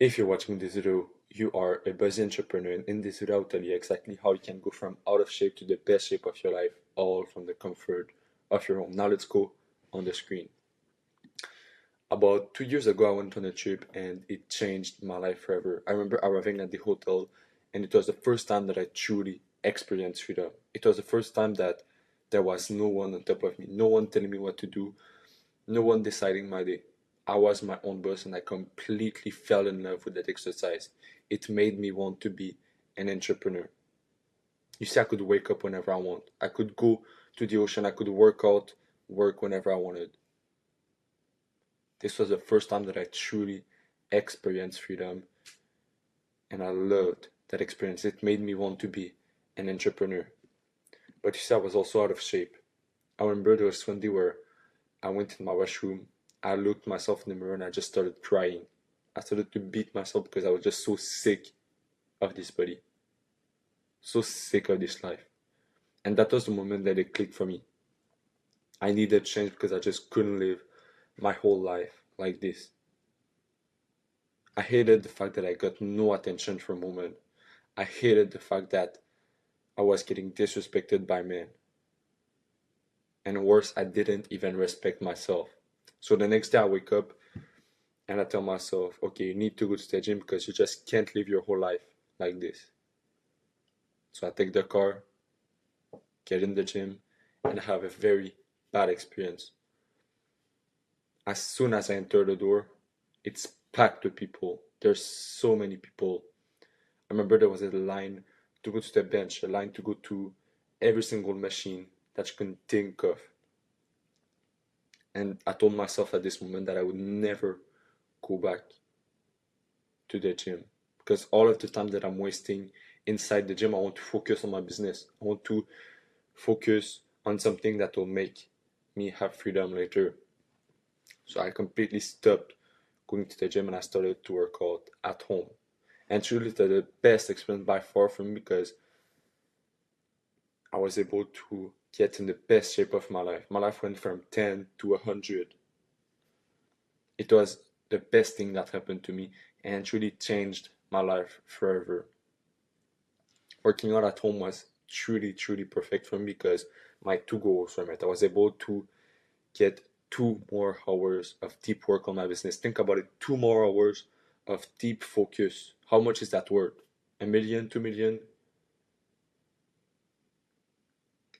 If you're watching this video, you are a busy entrepreneur, and in this video, I'll tell you exactly how you can go from out of shape to the best shape of your life, all from the comfort of your home. Now, let's go on the screen. About 2 years ago, I went on a trip and it changed my life forever. I remember arriving at the hotel, and it was the first time that I truly experienced freedom. It was the first time that there was no one on top of me, no one telling me what to do, no one deciding my day. I was my own boss and I completely fell in love with that exercise. It made me want to be an entrepreneur. You see, I could wake up whenever I want. I could go to the ocean. I could work out, work whenever I wanted. This was the first time that I truly experienced freedom, and I loved that experience. It made me want to be an entrepreneur. But you see, I was also out of shape. I remember there was one day where I went in my washroom, I looked myself in the mirror, and I just started crying. I started to beat myself because I was just so sick of this body, so sick of this life. And that was the moment that it clicked for me. I needed change because I just couldn't live my whole life like this. I hated the fact that I got no attention for a moment. I hated the fact that I was getting disrespected by men. And worse, I didn't even respect myself. So the next day I wake up and I tell myself, okay, you need to go to the gym because you just can't live your whole life like this. So I take the car, get in the gym, and have a very bad experience. As soon as I enter the door, it's packed with people. There's so many people. I remember there was a line to go to the bench, a line to go to every single machine that you can think of. And I told myself at this moment that I would never go back to the gym because all of the time that I'm wasting inside the gym, I want to focus on my business. I want to focus on something that will make me have freedom later. So I completely stopped going to the gym and I started to work out at home. And truly, the best experience by far for me because I was able to get in the best shape of my life. My life went from 10 to 100. It was the best thing that happened to me and truly changed my life forever. Working out at home was truly perfect for me because my two goals were met. I was able to get 2 more hours of deep work on my business. Think about it, 2 more hours of deep focus. How much is that worth? A million, 2 million?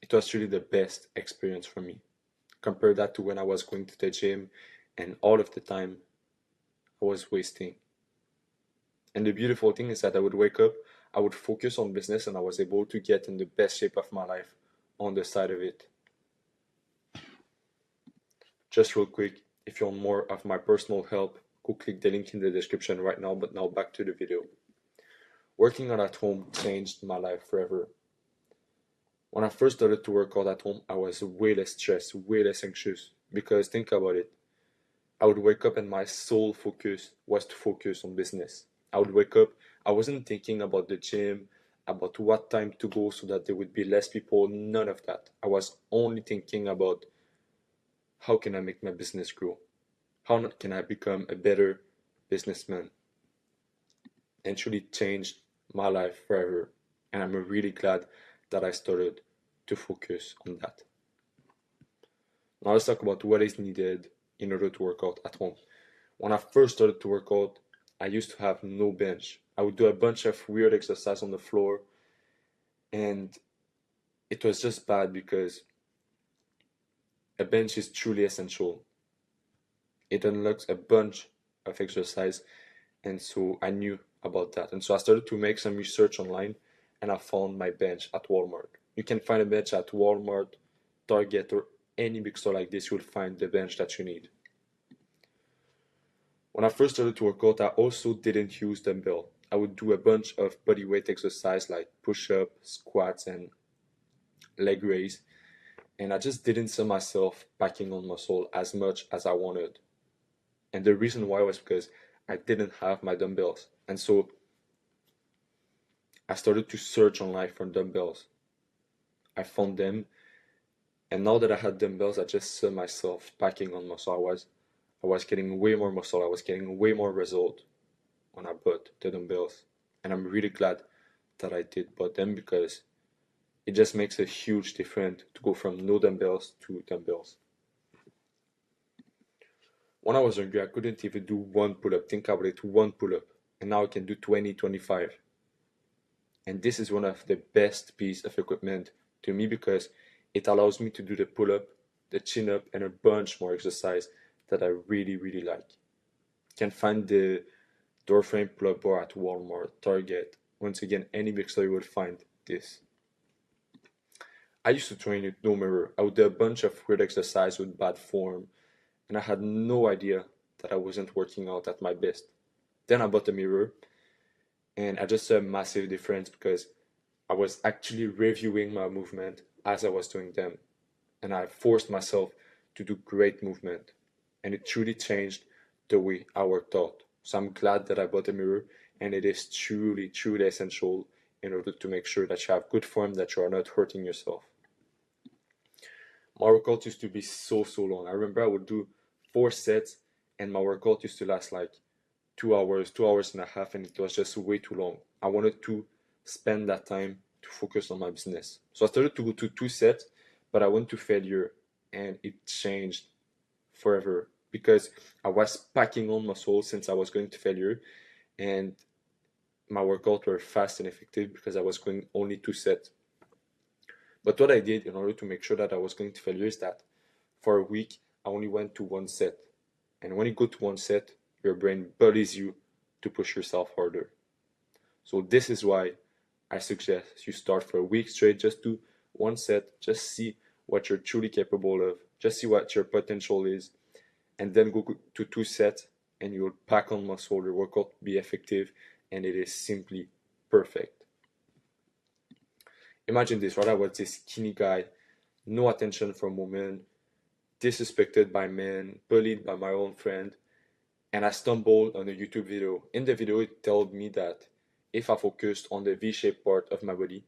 It was really the best experience for me. Compare that to when I was going to the gym and all of the time I was wasting. And the beautiful thing is that I would wake up, I would focus on business, and I was able to get in the best shape of my life on the side of it. Just real quick, if you want more of my personal help, go click the link in the description right now. But now back to the video. Working out at home changed my life forever. When I first started to work out at home, I was way less stressed, way less anxious. Because think about it, I would wake up and my sole focus was to focus on business. I would wake up, I wasn't thinking about the gym, about what time to go so that there would be less people, none of that. I was only thinking about how can I make my business grow? How can I become a better businessman? And truly changed my life forever. And I'm really glad that I started to focus on that. Now let's talk about what is needed in order to work out at home. When I first started to work out, I used to have no bench. I would do a bunch of weird exercise on the floor, and it was just bad because a bench is truly essential. It unlocks a bunch of exercise, and so I knew about that. And so I started to make some research online, and I found my bench at Walmart. You can find a bench at Walmart, Target, or any big store like this. You'll find the bench that you need. When I first started to work out, I also didn't use dumbbell. I would do a bunch of body weight exercise like push-up, squats, and leg raise, and I just didn't see myself packing on muscle as much as I wanted. And the reason why was because I didn't have my dumbbells. And so I started to search online for dumbbells. I found them, and now that I had dumbbells, I just saw myself packing on muscle. I was getting way more muscle. I was getting way more result when I bought the dumbbells, and I'm really glad that I did bought them because it just makes a huge difference to go from no dumbbells to dumbbells. When I was younger, I couldn't even do one pull-up. Think about it, one pull-up. And now I can do 20, 25. And this is one of the best piece of equipment to me because it allows me to do the pull-up, the chin-up, and a bunch more exercise that I really, really like. You can find the door frame pull-up bar at Walmart, Target. Once again, any big store you will find this. I used to train with no mirror. I would do a bunch of weird exercise with bad form, and I had no idea that I wasn't working out at my best. Then I bought a mirror, and I just saw a massive difference because I was actually reviewing my movement as I was doing them, and I forced myself to do great movement, and it truly changed the way I worked out. So I'm glad that I bought a mirror, and it is truly, truly essential in order to make sure that you have good form, that you are not hurting yourself. My workout used to be so long. I remember I would do 4 sets, and my workout used to last like 2 hours, 2 hours and a half, and it was just way too long. I wanted to spend that time to focus on my business. So I started to go to 2 sets, but I went to failure, and it changed forever because I was packing on muscle since I was going to failure, and my workouts were fast and effective because I was going only 2 sets. But what I did in order to make sure that I was going to failure is that for a week I only went to 1 set. And when you go to 1 set, your brain bullies you to push yourself harder. So this is why I suggest you start for a week straight, just do 1 set, just see what you're truly capable of, just see what your potential is, and then go to 2 sets and you'll pack on muscle, your workout will be effective, and it is simply perfect. Imagine this, right? I was this skinny guy, no attention from women, disrespected by men, bullied by my own friend, and I stumbled on a YouTube video. In the video, it told me that if I focused on the V-shaped part of my body,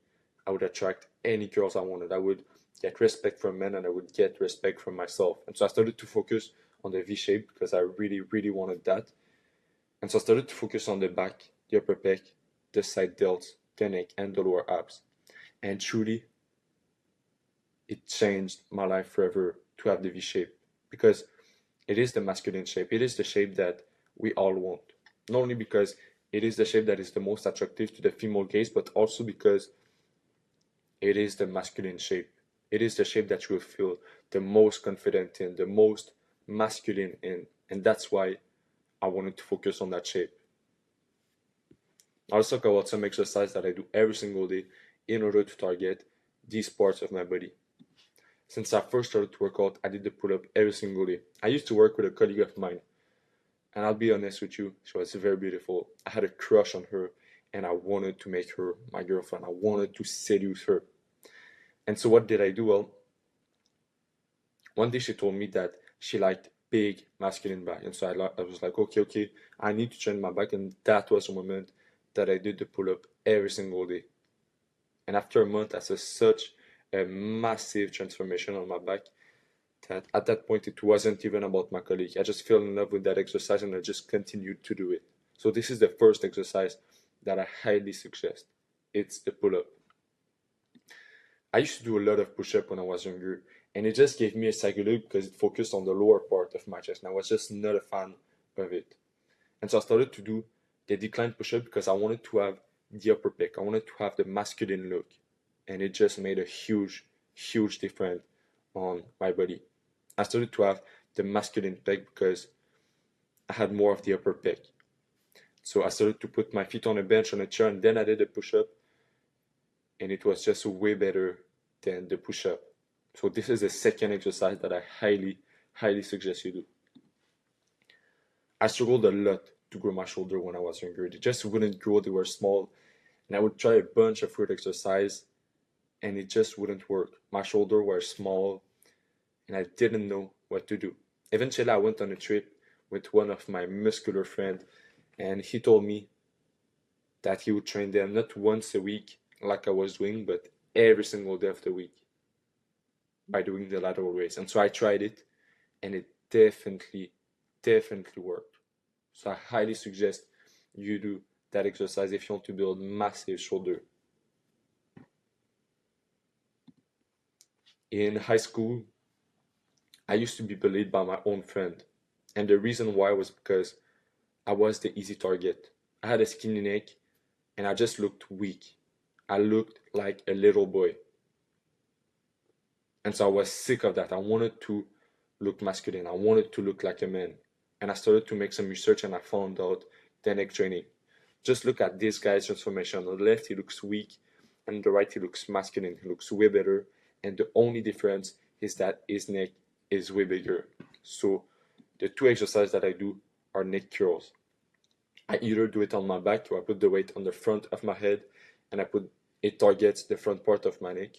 I would attract any girls I wanted. I would get respect from men and I would get respect from myself. And so I started to focus on the V-shape because I really, really wanted that. And so I started to focus on the back, the upper pec, the side delts, the neck, and the lower abs. And truly, it changed my life forever to have the V shape because it is the masculine shape. It is the shape that we all want. Not only because it is the shape that is the most attractive to the female gaze, but also because it is the masculine shape. It is the shape that you will feel the most confident in, the most masculine in. And that's why I wanted to focus on that shape. I'll also talk about some exercise that I do every single day in order to target these parts of my body. Since I first started to work out, I did the pull-up every single day. I used to work with a colleague of mine, and I'll be honest with you, she was very beautiful. I had a crush on her, and I wanted to make her my girlfriend. I wanted to seduce her. And so what did I do? Well, one day she told me that she liked big masculine back, and so I was like, okay, I need to train my back, and that was the moment that I did the pull-up every single day. And after a month, I saw such a massive transformation on my back that at that point it wasn't even about my colleague. I just fell in love with that exercise and I just continued to do it. So this is the first exercise that I highly suggest. It's the pull-up. I used to do a lot of push-up when I was younger, and it just gave me a psychology because it focused on the lower part of my chest, and I was just not a fan of it. And so I started to do the decline push-up because I wanted to have the upper pec. I wanted to have the masculine look, and it just made a huge difference on my body. I started to have the masculine pec because I had more of the upper pec. So I started to put my feet on a bench, on a chair, and then I did a push-up, and it was just way better than the push-up. So this is the second exercise that I highly suggest you do. I struggled a lot to grow my shoulder when I was younger. They just wouldn't grow, they were small, and I would try a bunch of weird exercise, and it just wouldn't work. My shoulders were small, and I didn't know what to do. Eventually, I went on a trip with one of my muscular friends, and he told me that he would train them not once a week like I was doing, but every single day of the week by doing the lateral raise. And so I tried it, and it definitely worked. So I highly suggest you do that exercise if you want to build massive shoulder. In high school, I used to be bullied by my own friend. And the reason why was because I was the easy target. I had a skinny neck and I just looked weak. I looked like a little boy. And so I was sick of that. I wanted to look masculine. I wanted to look like a man. And I started to make some research and I found out the neck training. Just look at this guy's transformation. On the left, he looks weak. And on the right, he looks masculine. He looks way better. And the only difference is that his neck is way bigger. So the two exercises that I do are neck curls. I either do it on my back, where I put the weight on the front of my head and it targets the front part of my neck,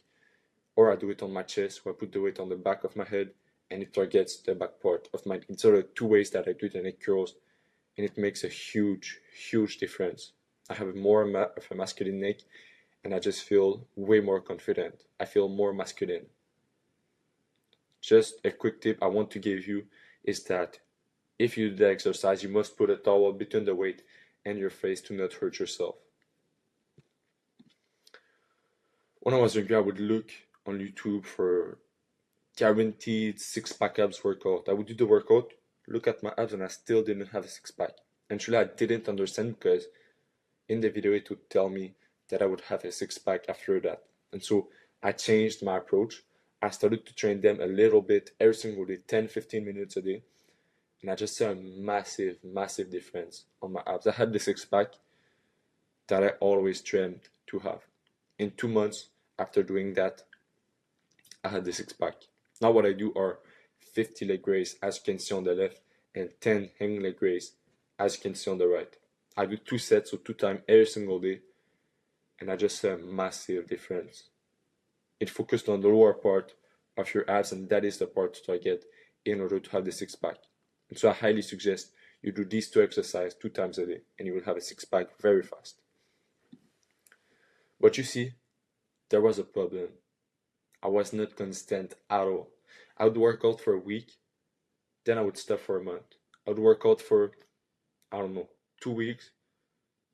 or I do it on my chest, where I put the weight on the back of my head and it targets the back part of my neck. It's sort of two ways that I do the neck curls, and it makes a huge, huge difference. I have more of a masculine neck, and I just feel way more confident. I feel more masculine. Just a quick tip I want to give you is that if you do the exercise, you must put a towel between the weight and your face to not hurt yourself. When I was younger, I would look on YouTube for guaranteed six-pack abs workout. I would do the workout, look at my abs, and I still didn't have a six-pack. And truly, I didn't understand because in the video it would tell me that I would have a six-pack after that. And so I changed my approach. I started to train them a little bit every single day, 10-15 minutes a day. And I just saw a massive, massive difference on my abs. I had the six-pack that I always dreamed to have. In 2 months after doing that, I had the six-pack. Now what I do are 50 leg raise, as you can see on the left, and 10 hang leg raise, as you can see on the right. I do 2 sets, so 2 times every single day, and I just saw a massive difference. It focused on the lower part of your abs, and that is the part to target in order to have the six-pack. And so I highly suggest you do these 2 exercises 2 times a day, and you will have a six-pack very fast. But you see, there was a problem. I was not consistent at all. I would work out for a week, then I would stop for a month. I would work out for, 2 weeks,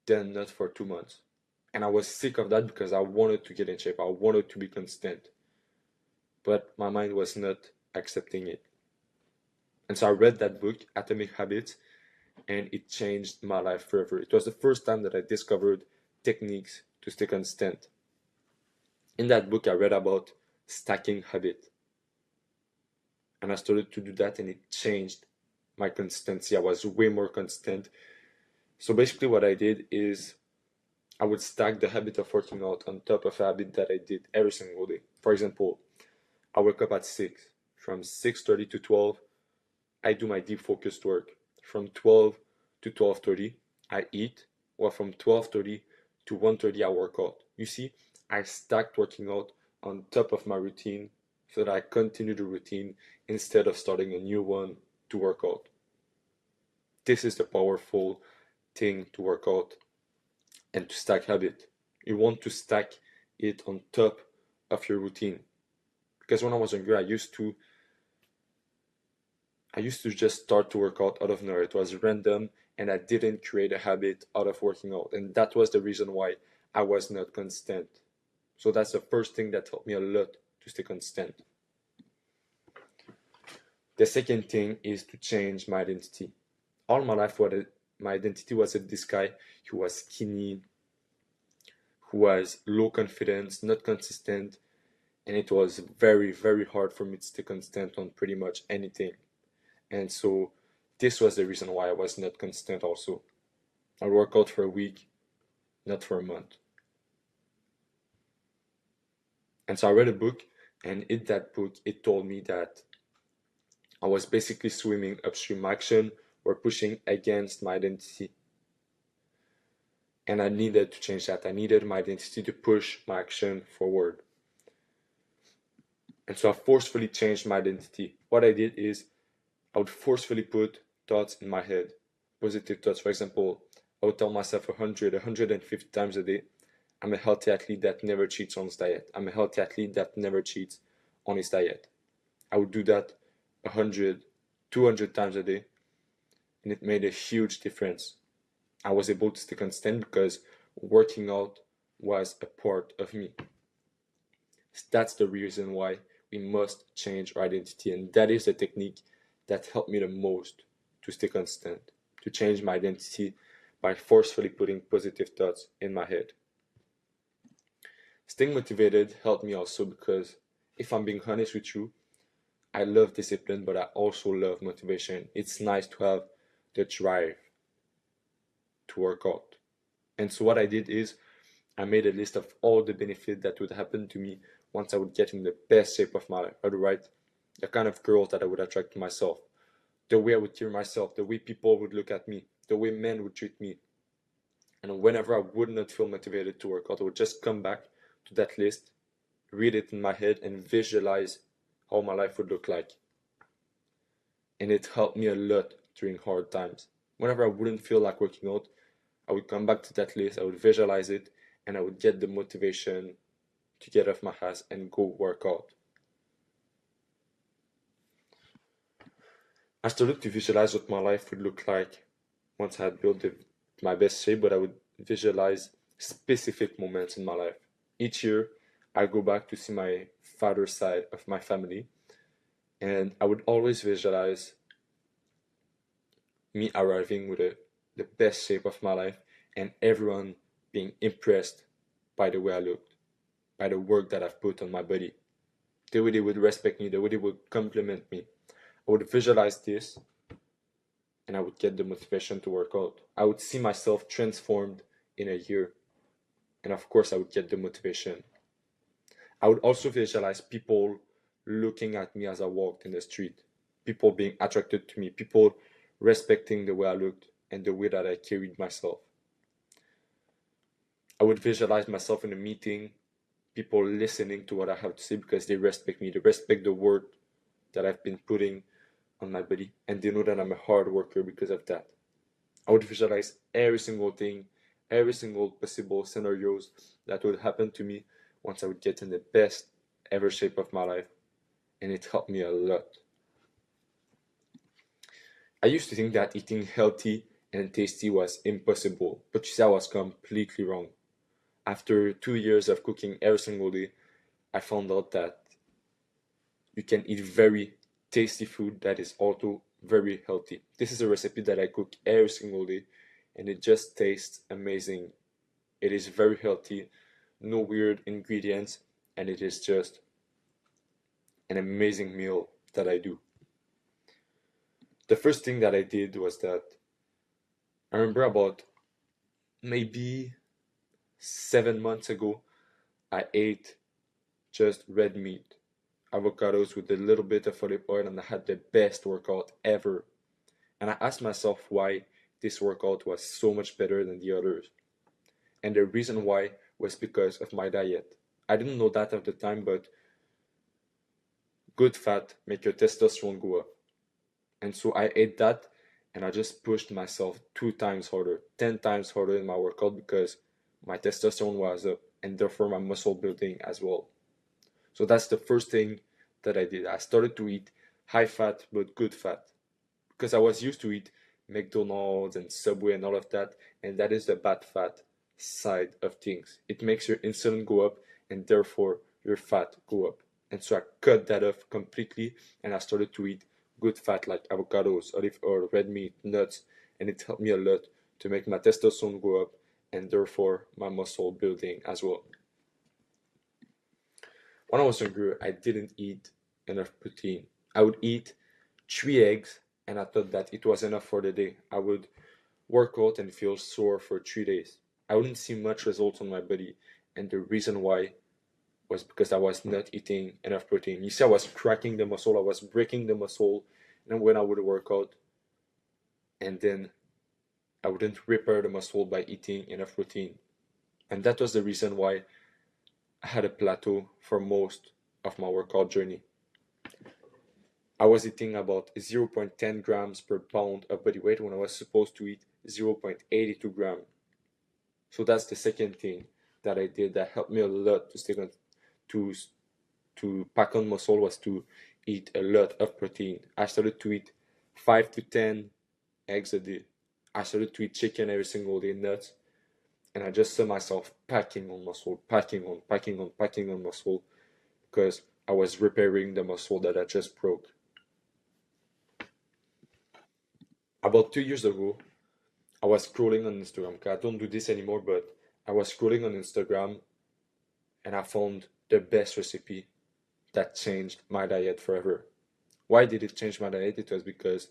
then not for 2 months. And I was sick of that because I wanted to get in shape. I wanted to be consistent. But my mind was not accepting it. And so I read that book, Atomic Habits, and it changed my life forever. It was the first time that I discovered techniques to stay consistent. In that book, I read about stacking habit. And I started to do that, and it changed my consistency. I was way more consistent. So basically what I did is I would stack the habit of working out on top of a habit that I did every single day. For example, I wake up at 6. From 6:30 to 12, I do my deep focused work. From 12 to 12:30, I eat. Or from 12:30 to 1:30, I work out. You see, I stacked working out on top of my routine so that I continue the routine instead of starting a new one to work out. This is the powerful thing to work out and to stack habit. You want to stack it on top of your routine. Because when I was younger, I used to just start to work out of nowhere. It was random, and I didn't create a habit out of working out. And that was the reason why I was not consistent. So that's the first thing that helped me a lot to stay consistent. The second thing is to change my identity. All my life, my identity was this guy who was skinny, who was low confidence, not consistent, and it was very, very hard for me to stay consistent on pretty much anything. And so this was the reason why I was not consistent also. I'd work out for a week, not for a month. And so I read a book, and in that book, it told me that I was basically swimming upstream action or pushing against my identity. And I needed to change that. I needed my identity to push my action forward. And so I forcefully changed my identity. What I did is I would forcefully put thoughts in my head, positive thoughts. For example, I would tell myself 150 times a day, I'm a healthy athlete that never cheats on his diet. I'm a healthy athlete that never cheats on his diet. I would do that 100, 200 times a day, and it made a huge difference. I was able to stay constant because working out was a part of me. That's the reason why we must change our identity, and that is the technique that helped me the most to stay constant, to change my identity by forcefully putting positive thoughts in my head. Staying motivated helped me also because, if I'm being honest with you, I love discipline, but I also love motivation. It's nice to have the drive to work out. And so what I did is I made a list of all the benefits that would happen to me once I would get in the best shape of my life. I would write the kind of girls that I would attract to myself, the way I would carry myself, the way people would look at me, the way men would treat me. And whenever I would not feel motivated to work out, I would just come back to that list, read it in my head, and visualize how my life would look like. And it helped me a lot during hard times. Whenever I wouldn't feel like working out, I would come back to that list, I would visualize it, and I would get the motivation to get off my ass and go work out. I started to visualize what my life would look like once I had built my best shape, but I would visualize specific moments in my life. Each year, I go back to see my father's side of my family, and I would always visualize me arriving with the best shape of my life and everyone being impressed by the way I looked, by the work that I've put on my body, the way they would respect me, the way they would compliment me. I would visualize this and I would get the motivation to work out. I would see myself transformed in a year, and of course, I would get the motivation. I would also visualize people looking at me as I walked in the street, people being attracted to me, people respecting the way I looked and the way that I carried myself. I would visualize myself in a meeting, people listening to what I have to say because they respect me, they respect the work that I've been putting on my body, and they know that I'm a hard worker because of that. I would visualize every single thing, every single possible scenarios that would happen to me once I would get in the best ever shape of my life, and it helped me a lot. I used to think that eating healthy and tasty was impossible, but you see, I was completely wrong. After 2 years of cooking every single day, I found out that you can eat very tasty food that is also very healthy. This is a recipe that I cook every single day, and it just tastes amazing. It is very healthy, no weird ingredients, and it is just an amazing meal that I do. The first thing that I did was that I remember about maybe 7 months ago, I ate just red meat, avocados with a little bit of olive oil, and I had the best workout ever. And I asked myself why this workout was so much better than the others. And the reason why was because of my diet. I didn't know that at the time, but good fat make your testosterone go up. And so I ate that, and I just pushed myself 2 times harder, 10 times harder in my workout because my testosterone was up and therefore my muscle building as well. So that's the first thing that I did. I started to eat high fat but good fat because I was used to eat McDonald's and Subway and all of that, and that is the bad fat side of things. It makes your insulin go up and therefore your fat go up. And so I cut that off completely and I started to eat good fat like avocados, olive oil, red meat, nuts, and it helped me a lot to make my testosterone go up and therefore my muscle building as well. When I was younger, I didn't eat enough protein. I would eat 3 eggs and I thought that it was enough for the day. I would work out and feel sore for 3 days. I wouldn't see much results on my body, and the reason why was because I was not eating enough protein. You see, I was cracking the muscle, I was breaking the muscle, and when I would work out, and then I wouldn't repair the muscle by eating enough protein. And that was the reason why I had a plateau for most of my workout journey. I was eating about 0.10 grams per pound of body weight when I was supposed to eat 0.82 grams. So that's the second thing that I did that helped me a lot to stay on, to to pack on muscle was to eat a lot of protein. I started to eat 5 to 10 eggs a day. I started to eat chicken every single day, nuts, and I just saw myself packing on muscle, packing on muscle, because I was repairing the muscle that I just broke. About 2 years ago, I was scrolling on Instagram. Okay, I don't do this anymore, but I was scrolling on Instagram and I found the best recipe that changed my diet forever. Why did it change my diet? It was because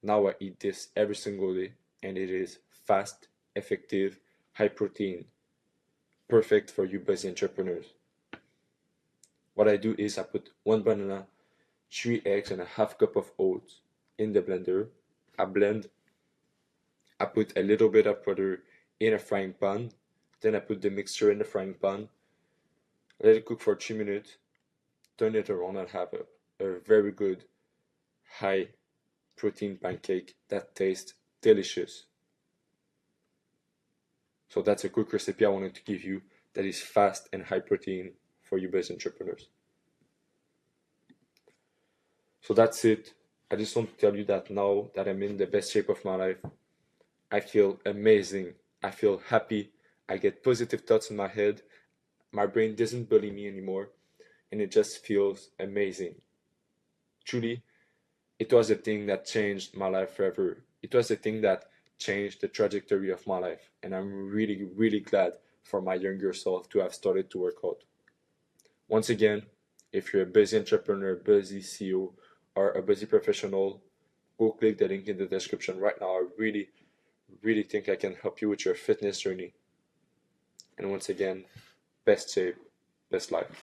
now I eat this every single day and it is fast, effective, high protein, perfect for you busy entrepreneurs. What I do is I put one banana, 3 eggs, and a half cup of oats in the blender. I blend. I put a little bit of butter in a frying pan. Then I put the mixture in the frying pan. Let it cook for 3 minutes. Turn it around and have a very good high protein pancake that tastes delicious. So that's a quick recipe I wanted to give you that is fast and high protein for you best entrepreneurs. So that's it. I just want to tell you that now that I'm in the best shape of my life, I feel amazing. I feel happy. I get positive thoughts in my head. My brain doesn't bully me anymore, and it just feels amazing. Truly, it was a thing that changed my life forever. It was a thing that changed the trajectory of my life, and I'm really, really glad for my younger self to have started to work out. Once again, if you're a busy entrepreneur, busy CEO, or a busy professional, go click the link in the description right now. I really, really think I can help you with your fitness journey. And once again, best shape, best life.